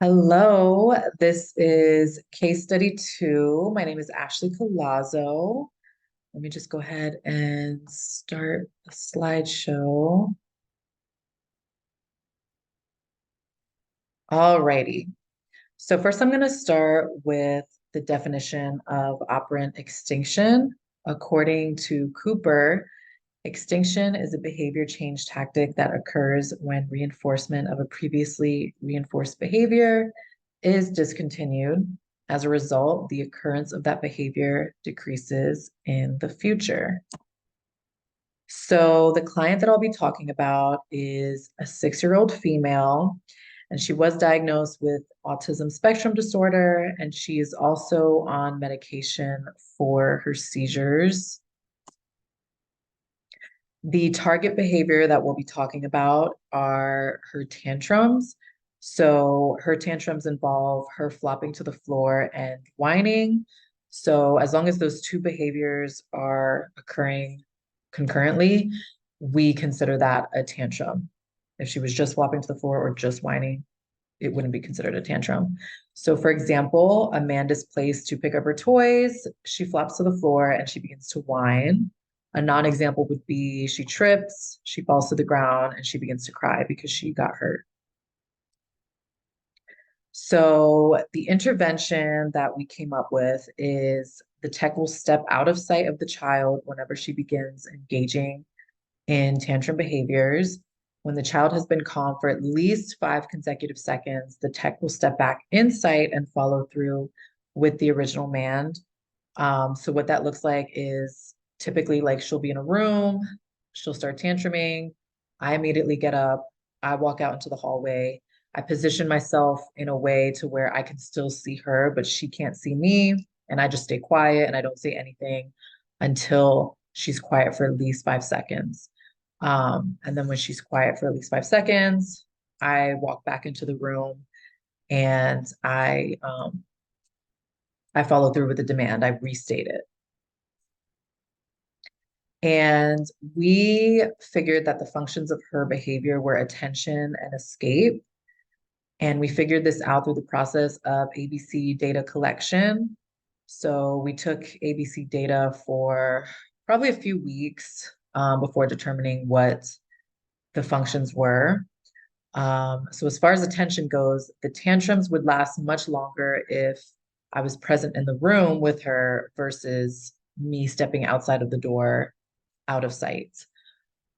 Hello, this is case study 2. My name is Ashley Colazzo. Let me just go ahead and start a slideshow. Alrighty. So first I'm going to start with the definition of operant extinction. According to Cooper, extinction is a behavior change tactic that occurs when reinforcement of a previously reinforced behavior is discontinued. As a result, the occurrence of that behavior decreases in the future. So, the client that I'll be talking about is a 6-year-old female, and she was diagnosed with autism spectrum disorder, and she is also on medication for her seizures. The target behavior that we'll be talking about are her tantrums. So her tantrums involve her flopping to the floor and whining. So as long as those two behaviors are occurring concurrently, we consider that a tantrum. If she was just flopping to the floor or just whining, it wouldn't be considered a tantrum. So for example, Amanda's placed to pick up her toys. She flops to the floor and she begins to whine. A non-example would be she trips, she falls to the ground, and she begins to cry because she got hurt. So the intervention that we came up with is the tech will step out of sight of the child whenever she begins engaging in tantrum behaviors. When the child has been calm for at least 5 consecutive seconds, the tech will step back in sight and follow through with the original mand. So what that looks like is typically like she'll be in a room, she'll start tantruming. I immediately get up, I walk out into the hallway. I position myself in a way to where I can still see her, but she can't see me. And I just stay quiet and I don't say anything until she's quiet for at least 5 seconds. And then when she's quiet for at least 5 seconds, I walk back into the room and I follow through with the demand. I restate it. And we figured that the functions of her behavior were attention and escape. And we figured this out through the process of ABC data collection. So we took ABC data for probably a few weeks before determining what the functions were. So as far as attention goes, the tantrums would last much longer if I was present in the room with her versus me stepping outside of the door out of sight.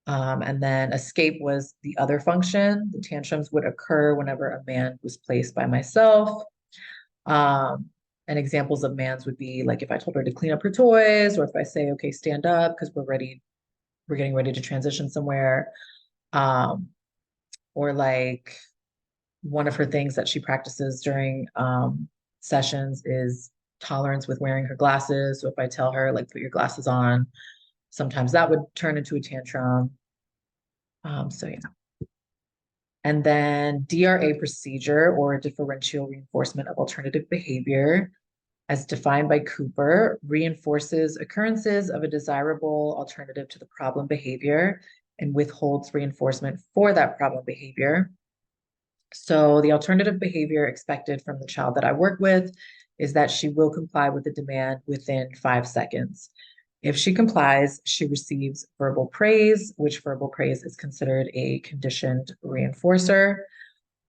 And then escape was the other function. The tantrums would occur whenever a man was placed by myself. Um, and examples of mans would be like if I told her to clean up her toys, or if I say, okay, stand up because we're getting ready to transition somewhere. Um, or like one of her things that she practices during sessions is tolerance with wearing her glasses. So if I tell her, like, put your glasses on, sometimes that would turn into a tantrum. So yeah. And then DRA procedure or differential reinforcement of alternative behavior, as defined by Cooper, reinforces occurrences of a desirable alternative to the problem behavior and withholds reinforcement for that problem behavior. So the alternative behavior expected from the child that I work with is that she will comply with the demand within 5 seconds. If she complies, she receives verbal praise, which verbal praise is considered a conditioned reinforcer.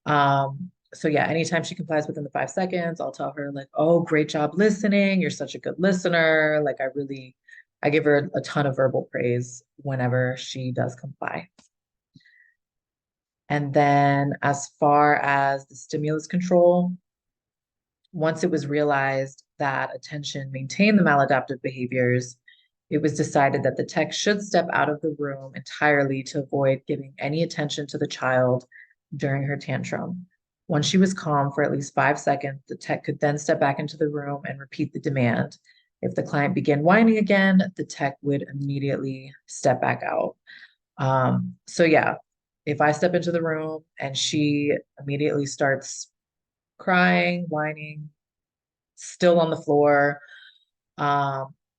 So yeah, anytime she complies within the 5 seconds, I'll tell her like, oh, great job listening. You're such a good listener. Like I give her a ton of verbal praise whenever she does comply. And then as far as the stimulus control, once it was realized that attention maintained the maladaptive behaviors, it was decided that the tech should step out of the room entirely to avoid giving any attention to the child during her tantrum. Once she was calm for at least 5 seconds, the tech could then step back into the room and repeat the demand. If the client began whining again, the tech would immediately step back out. So yeah, if I step into the room and she immediately starts crying, whining, still on the floor,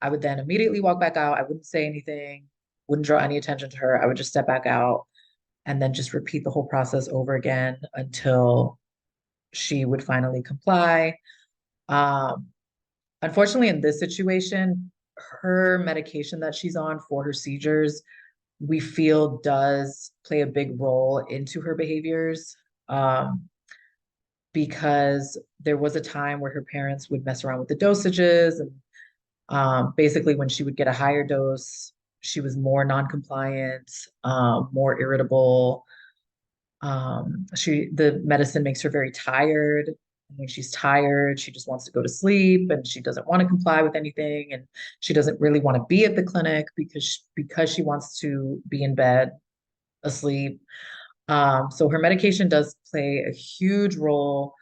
I would then immediately walk back out. I wouldn't say anything, wouldn't draw any attention to her. I would just step back out and then just repeat the whole process over again until she would finally comply. Um, Unfortunately, in this situation, her medication that she's on for her seizures, we feel does play a big role into her behaviors. Um, because there was a time where her parents would mess around with the dosages, and basically when she would get a higher dose, she was more non-compliant, more irritable. The medicine makes her very tired. And when she's tired, she just wants to go to sleep and she doesn't want to comply with anything. And she doesn't really want to be at the clinic because she wants to be in bed asleep. So her medication does play a huge role.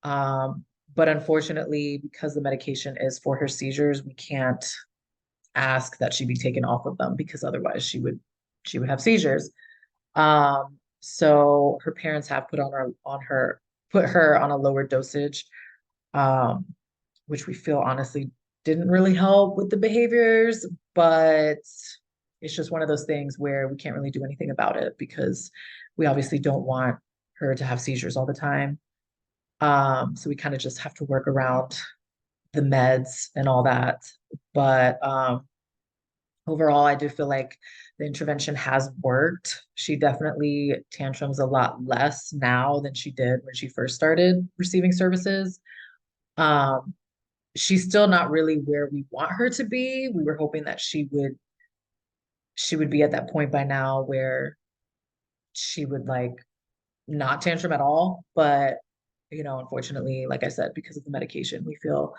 Um, but unfortunately, because the medication is for her seizures, we can't ask that she be taken off of them because otherwise she would have seizures. So her parents have put her on a lower dosage, um, which we feel honestly didn't really help with the behaviors, but it's just one of those things where we can't really do anything about it because we obviously don't want her to have seizures all the time. So we kind of just have to work around the meds and all that. But overall, I do feel like the intervention has worked. She definitely tantrums a lot less now than she did when she first started receiving services. Um, she's still not really where we want her to be. We were hoping that she would be at that point by now where she would like not tantrum at all. But unfortunately, like I said, because of the medication, we feel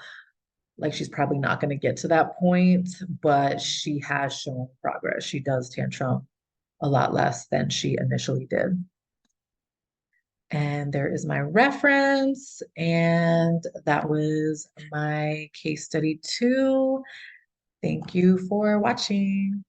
like she's probably not going to get to that point, but she has shown progress. She does tantrum a lot less than she initially did. And there is my reference, and that was my case study 2. Thank you for watching.